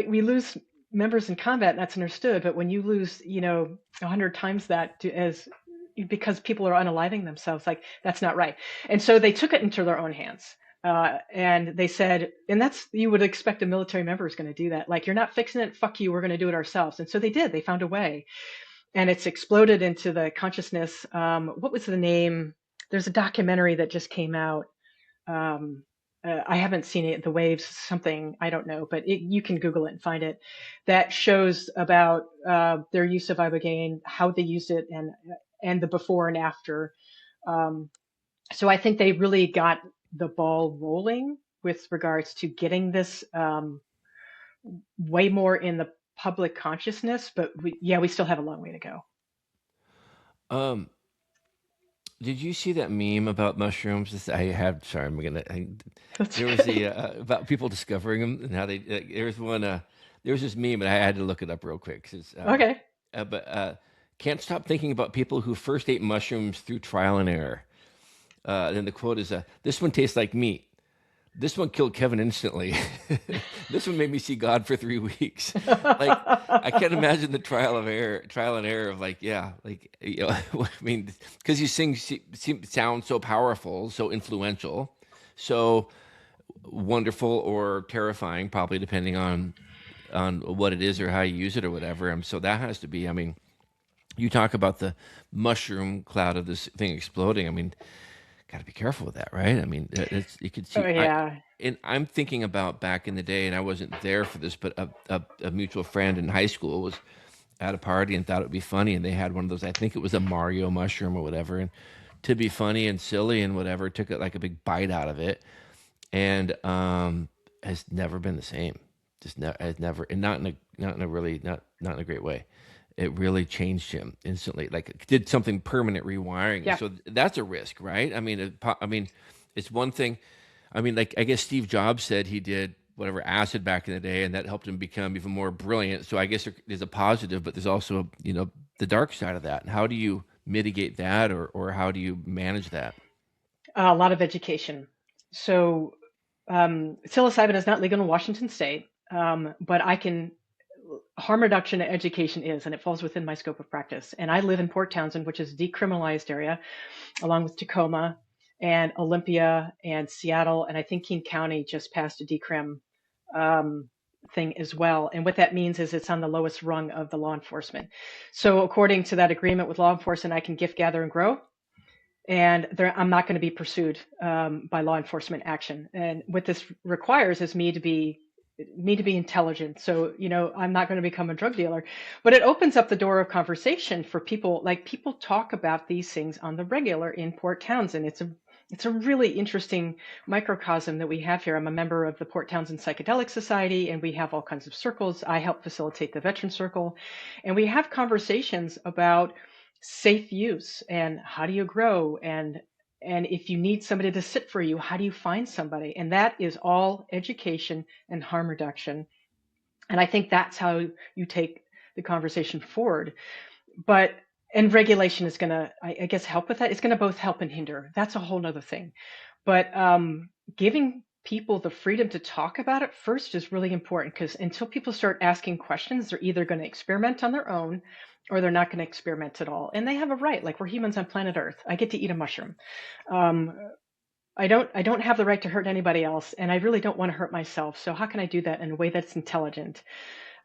we lose members in combat, and that's understood, but when you lose 100 times that because people are unaliving themselves, like, that's not right. And so they took it into their own hands. And they said, and you would expect a military member is going to do that. Like, you're not fixing it. Fuck you. We're going to do it ourselves. And so they did. They found a way, and it's exploded into the consciousness. What was the name? There's a documentary that just came out. I haven't seen it. The Waves, something, I don't know, but you can Google it and find it. That shows about their use of ibogaine, how they used it, and the before and after. So I think they really got the ball rolling with regards to getting this way more in the public consciousness, but we still have a long way to go. Um, did you see that meme about mushrooms? Sorry, there was the about people discovering them and how they. There was this meme, and I had to look it up real quick. 'Cause it's, Okay. but can't stop thinking about people who first ate mushrooms through trial and error. Then the quote is, "This one tastes like meat. This one killed Kevin instantly. This one made me see God for 3 weeks." Like, I can't imagine the trial and error of like, yeah, like, I mean, because these things sound so powerful, so influential, so wonderful or terrifying, probably depending on what it is or how you use it or whatever. And so that has to be. I mean, you talk about the mushroom cloud of this thing exploding. I mean, got to be careful with that, right? I mean, you could see. Oh yeah. And I'm thinking about back in the day, and I wasn't there for this, but a mutual friend in high school was at a party and thought it would be funny, and they had one of those. I think it was a Mario mushroom or whatever, and to be funny and silly and whatever, took it like a big bite out of it, and has never been the same. Just has never, and not in a really not in a great way. It really changed him instantly. Like, it did something permanent rewiring. Yeah. So that's a risk, right? I mean, it's one thing. I mean, like, I guess Steve Jobs said he did whatever acid back in the day, and that helped him become even more brilliant. So I guess there's a positive, but there's also, the dark side of that. And how do you mitigate that, or how do you manage that? A lot of education. So psilocybin is not legal in Washington State, but harm reduction education is, and it falls within my scope of practice. And I live in Port Townsend, which is a decriminalized area, along with Tacoma and Olympia and Seattle. And I think King County just passed a decrim thing as well. And what that means is it's on the lowest rung of the law enforcement. So according to that agreement with law enforcement, I can gift, gather, and grow. And I'm not going to be pursued by law enforcement action. And what this requires is me to be intelligent. So, I'm not going to become a drug dealer, but it opens up the door of conversation for people. Like, people talk about these things on the regular in Port Townsend. It's a really interesting microcosm that we have here. I'm a member of the Port Townsend Psychedelic Society, and we have all kinds of circles. I help facilitate the Veteran Circle, and we have conversations about safe use and how do you grow, and if you need somebody to sit for you, how do you find somebody? And that is all education and harm reduction. And I think that's how you take the conversation forward. And regulation is going to, I guess, help with that. It's going to both help and hinder. That's a whole nother thing. But giving people the freedom to talk about it first is really important, because until people start asking questions, they're either going to experiment on their own or they're not going to experiment at all. And they have a right. Like, we're humans on planet Earth. I get to eat a mushroom. I don't have the right to hurt anybody else, and I really don't want to hurt myself. So how can I do that in a way that's intelligent?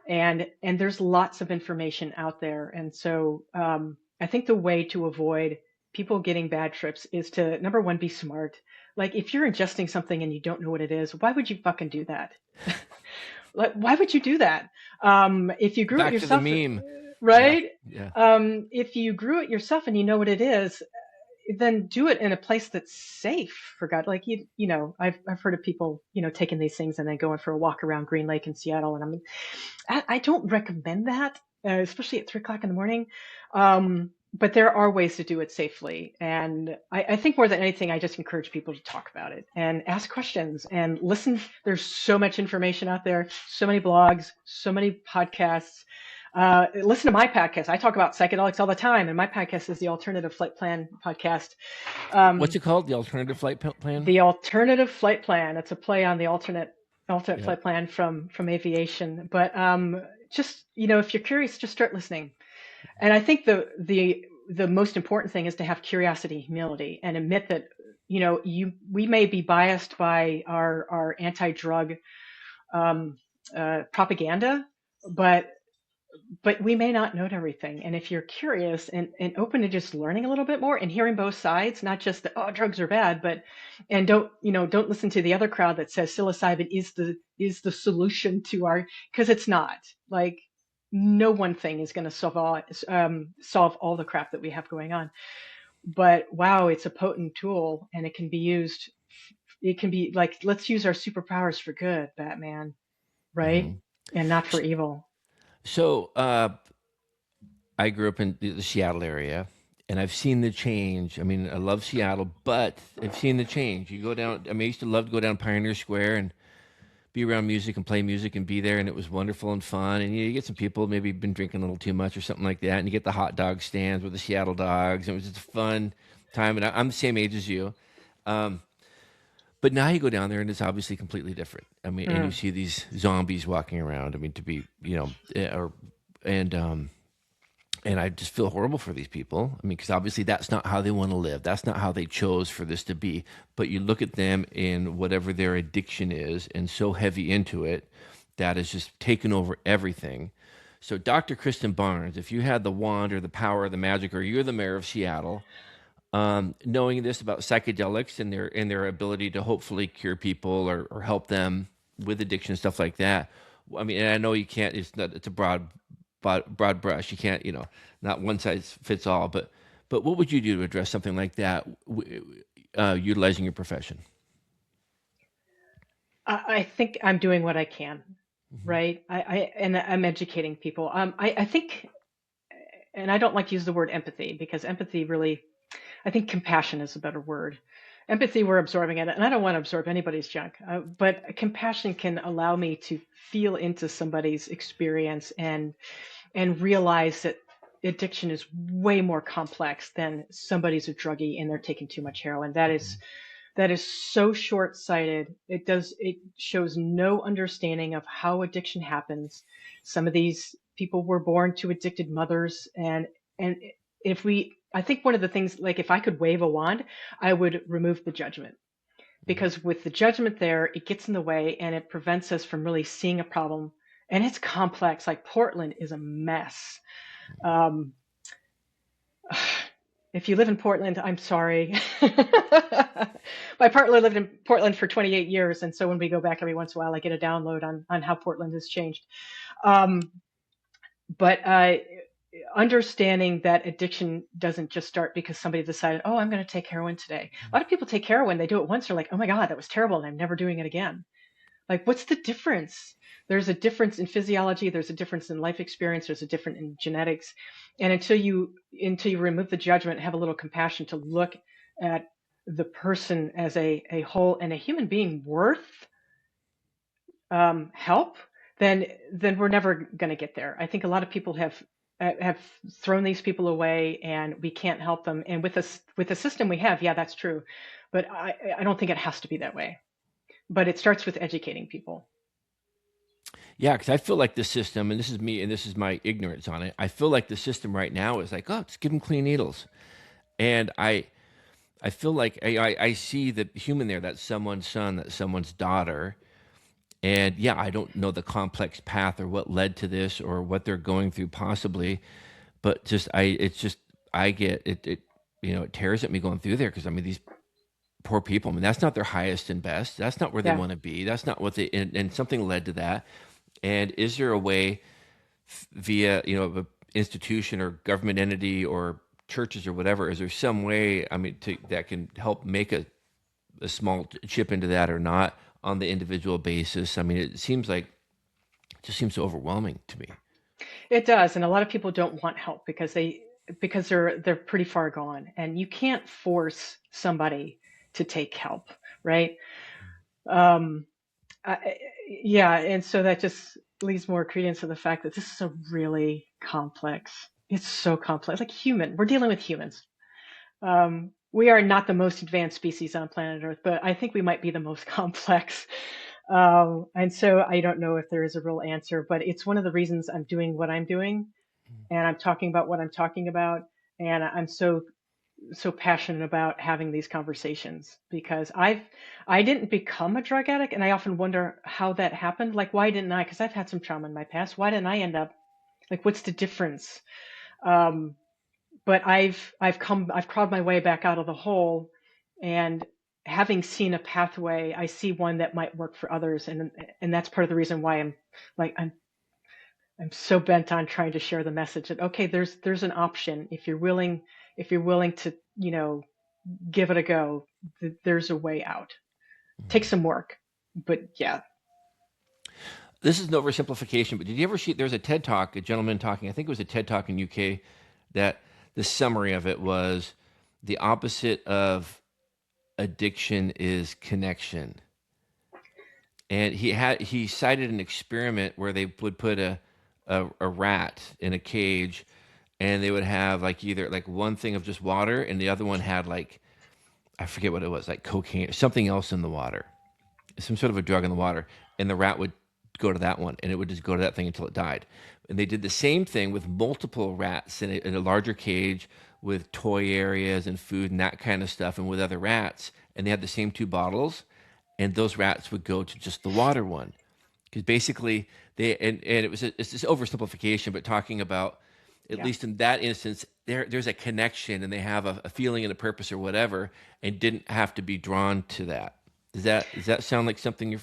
And there's lots of information out there. And so I think the way to avoid people getting bad trips is to, number one, be smart. Like, if you're ingesting something and you don't know what it is, why would you fucking do that? Like, why would you do that? If you grew Back it yourself, to the meme. right? Yeah. If you grew it yourself and you know what it is, then do it in a place that's safe, for God. Like, I've heard of people, taking these things and then going for a walk around Green Lake in Seattle. And I don't recommend that, especially at 3:00 in the morning. But there are ways to do it safely. And I think more than anything, I just encourage people to talk about it and ask questions and listen. There's so much information out there, so many blogs, so many podcasts. Listen to my podcast. I talk about psychedelics all the time, and my podcast is the Alternative Flight Plan podcast. What's it called? The Alternative Flight Plan? The Alternative Flight Plan. It's a play on the alternate flight plan from Aviation. But just, if you're curious, just start listening. And I think the most important thing is to have curiosity, humility, and admit that we may be biased by our anti-drug propaganda, but we may not know everything. And if you're curious and open to just learning a little bit more and hearing both sides, not just that, oh, drugs are bad, and don't listen to the other crowd that says psilocybin is the solution to because it's not. Like, no one thing is going to solve all the crap that we have going on. But wow, it's a potent tool, and it can be used. It can be like, let's use our superpowers for good, Batman, right? Mm-hmm. And not for evil. So I grew up in the Seattle area, and I've seen the change. I mean, I love Seattle, but I've seen the change. You go down. I mean, I used to love to go down Pioneer Square and be around music and play music and be there, and it was wonderful and fun. And you get some people maybe been drinking a little too much or something like that, and you get the hot dog stands with the Seattle dogs. And it was just a fun time, and I'm the same age as you. Um, but now you go down there, and it's obviously completely different. I mean, and you Mm. see these zombies walking around. I mean, to be, or and and I just feel horrible for these people. I mean, because obviously that's not how they want to live. That's not how they chose for this to be. But you look at them in whatever their addiction is, and so heavy into it that has just taken over everything. So, Dr. Kristin Barnes, if you had the wand or the power or the magic, or you're the mayor of Seattle, knowing this about psychedelics and their ability to hopefully cure people or help them with addiction and stuff like that. I mean, and I know you can't. It's a broad brush. You can't, not one size fits all. But what would you do to address something like that, utilizing your profession? I think I'm doing what I can, Hmm. right? And I'm educating people. I think, and I don't like to use the word empathy because empathy really, I think compassion is a better word. Empathy, we're absorbing it, and I don't want to absorb anybody's junk. But compassion can allow me to feel into somebody's experience and realize that addiction is way more complex than somebody's a druggie and they're taking too much heroin. That is so short-sighted. It shows no understanding of how addiction happens. Some of these people were born to addicted mothers, and if we I think one of the things, like if I could wave a wand, I would remove the judgment, because with the judgment there, it gets in the way and it prevents us from really seeing a problem. And it's complex. Like Portland is a mess. Um, if you live in Portland, I'm sorry. My partner lived in Portland for 28 years, and so when we go back every once in a while, I get a download on how Portland has changed. Um, but understanding that addiction doesn't just start because somebody decided, oh, I'm going to take heroin today. A lot of people take heroin, they do it once, they're like, oh my God, that was terrible, and I'm never doing it again. Like, what's the difference? There's a difference in physiology, there's a difference in life experience, there's a difference in genetics. And until you remove the judgment, have a little compassion to look at the person as a whole and a human being worth help, then we're never going to get there. I think a lot of people have thrown these people away, and we can't help them. And with the system we have, yeah, that's true, but I don't think it has to be that way. But it starts with educating people. Yeah, because I feel like the system, and this is me, and this is my ignorance on it. I feel like the system right now is like, oh, just give them clean needles, and I feel like I see the human there. That's someone's son, that's someone's daughter. And yeah, I don't know the complex path or what led to this or what they're going through possibly, but it's just, I get it, it tears at me going through there. Cause I mean, these poor people, I mean, that's not their highest and best. That's not where they Yeah. want to be. That's not what and something led to that. And is there a way via, an institution or government entity or churches or whatever, is there some way, I mean, that can help make a small chip into that or not on the individual basis? I mean, it just seems so overwhelming to me. It does, and a lot of people don't want help because they're pretty far gone, and you can't force somebody to take help, right? Um, yeah, and so that just leaves more credence to the fact that this is a really complex. It's so complex, like we're dealing with humans. We are not the most advanced species on planet Earth, but I think we might be the most complex. And so I don't know if there is a real answer, but it's one of the reasons I'm doing what I'm doing, and I'm talking about what I'm talking about, and I'm so passionate about having these conversations because I didn't become a drug addict, and I often wonder how that happened. Like, why didn't I? Because I've had some trauma in my past. Why didn't I end up like? What's the difference? Um, but I've crawled my way back out of the hole, and having seen a pathway, I see one that might work for others, and that's part of the reason why like I'm so bent on trying to share the message that okay, there's an option if you're willing to give it a go. There's a way out. Take some work, but yeah. this is an oversimplification, but did you ever see, there's a TED Talk, a gentleman talking, I think it was a TED Talk in UK, that the summary of it was the opposite of addiction is connection. And he cited an experiment where they would put a rat in a cage, and they would have like either like one thing of just water, and the other one had like, I forget what it was, like cocaine or something else in the water, some sort of a drug in the water, and the rat would go to that one, and it would just go to that thing until it died. And they did the same thing with multiple rats in a larger cage with toy areas and food and that kind of stuff, and with other rats, and they had the same two bottles, and those rats would go to just the water one, because basically and it's this oversimplification, but talking about, at least in that instance, there's a connection, and they have a feeling and a purpose or whatever, and didn't have to be drawn to that. Does that sound like something you're?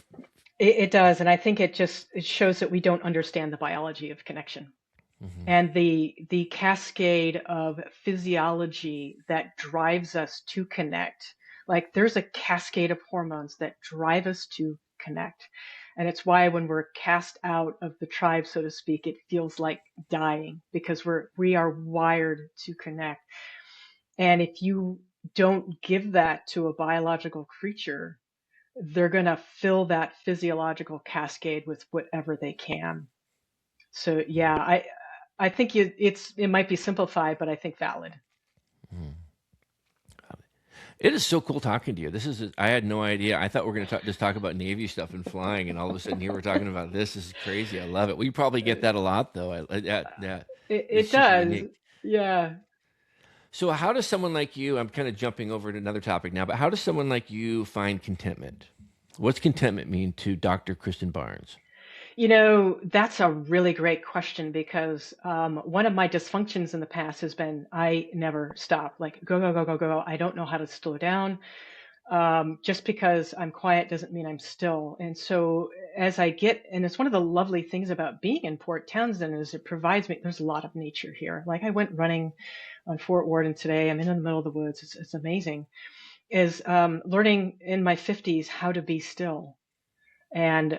It does, and I think it shows that we don't understand the biology of connection. Mm-hmm. And the cascade of physiology that drives us to connect. Like there's a cascade of hormones that drive us to connect. And it's why when we're cast out of the tribe, so to speak, it feels like dying, because we are wired to connect. And if you don't give that to a biological creature, they're going to fill that physiological cascade with whatever they can. So yeah, I think it might be simplified, but I think valid. Mm. It is so cool talking to you. I had no idea. I thought we were going to just talk about Navy stuff and flying, and all of a sudden here we're talking about this. This is crazy. I love it. We probably get that a lot, though. It does. Unique. Yeah. So how does someone like you, I'm kind of jumping over to another topic now, but how does someone like you find contentment? What's contentment mean to Dr. Kristin Barnes? That's a really great question, because one of my dysfunctions in the past has been I never stop. Like go, go, go, go, go. I don't know how to slow down. Just because I'm quiet doesn't mean I'm still. And so and it's one of the lovely things about being in Port Townsend is it provides me, there's a lot of nature here. Like I went running on Fort Worden today. I'm in the middle of the woods. It's amazing. Is learning in my 50s how to be still. And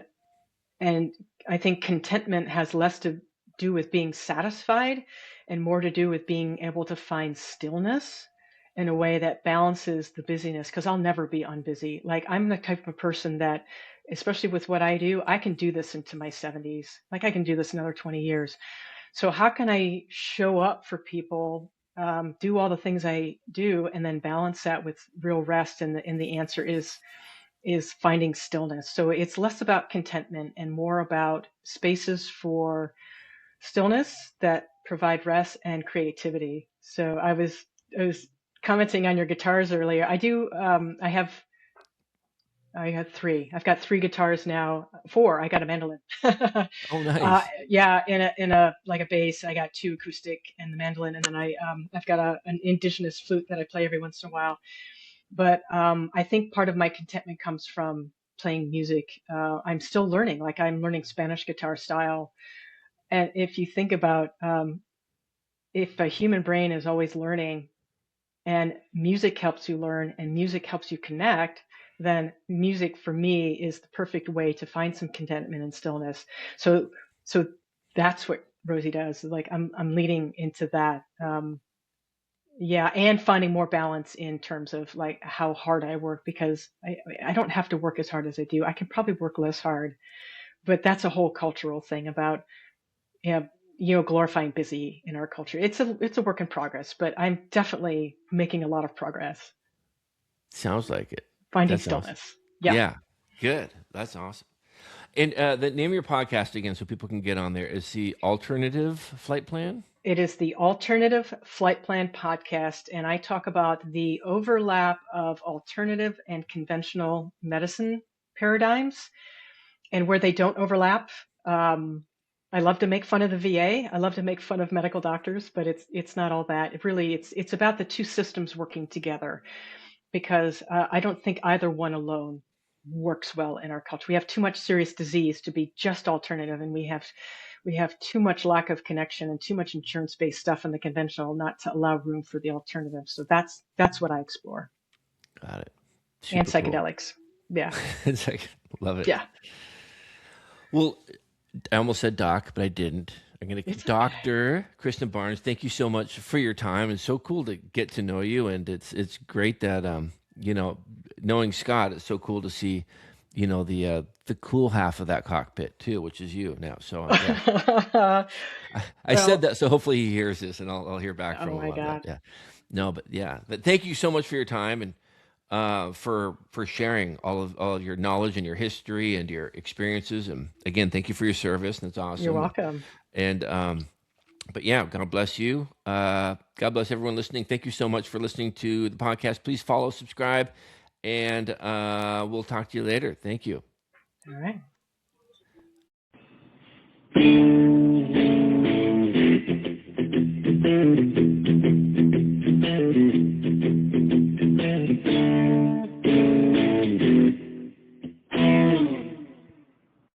I think contentment has less to do with being satisfied and more to do with being able to find stillness in a way that balances the busyness, because I'll never be unbusy. Like I'm the type of person that, especially with what I do, I can do this into my 70s. Like I can do this another 20 years. So how can I show up for people, do all the things I do, and then balance that with real rest? And the answer is finding stillness. So it's less about contentment and more about spaces for stillness that provide rest and creativity. So I was commenting on your guitars earlier. I had three. I've got three guitars now. Four. I got a mandolin. Oh, nice. Yeah, in a like a bass. I got two acoustic and the mandolin, and then I've got an indigenous flute that I play every once in a while. But I think part of my contentment comes from playing music. I'm still learning. Like I'm learning Spanish guitar style. And if you think about if a human brain is always learning, and music helps you learn, and music helps you connect, then music for me is the perfect way to find some contentment and stillness. So that's what Rosie does. Like I'm leading into that. Yeah, and finding more balance in terms of like how hard I work, because I don't have to work as hard as I do. I can probably work less hard, but that's a whole cultural thing about glorifying busy in our culture. It's a work in progress, but I'm definitely making a lot of progress. Sounds like it. Finding stillness. Awesome. Yeah, good. That's awesome. And the name of your podcast again, so people can get on there, is the Alternative Flight Plan? It is the Alternative Flight Plan podcast, and I talk about the overlap of alternative and conventional medicine paradigms and where they don't overlap. I love to make fun of the VA. I love to make fun of medical doctors, but it's not all that. It's about the two systems working together, because I don't think either one alone works well in our culture. We have too much serious disease to be just alternative, and we have too much lack of connection and too much insurance-based stuff in the conventional not to allow room for the alternative. So that's what I explore. Got it. Super and psychedelics. Cool. Yeah. Love it. Yeah. Well, I almost said doc, but I didn't. I'm going to It's okay. Dr. Kristin Barnes. Thank you so much for your time. It's so cool to get to know you, and it's great that you know, knowing Scott, it's so cool to see, you know, the cool half of that cockpit too, which is you now. So yeah, I said Well, that, so hopefully he hears this, and I'll hear back oh from him my on that. God. Yeah, no, but yeah, but thank you so much for your time and for sharing all of your knowledge and your history and your experiences. And again, thank you for your service. That's You're awesome. welcome. And but yeah, God bless you. God bless everyone listening. Thank you so much for listening to the podcast. Please follow, subscribe, and we'll talk to you later. Thank you. All right.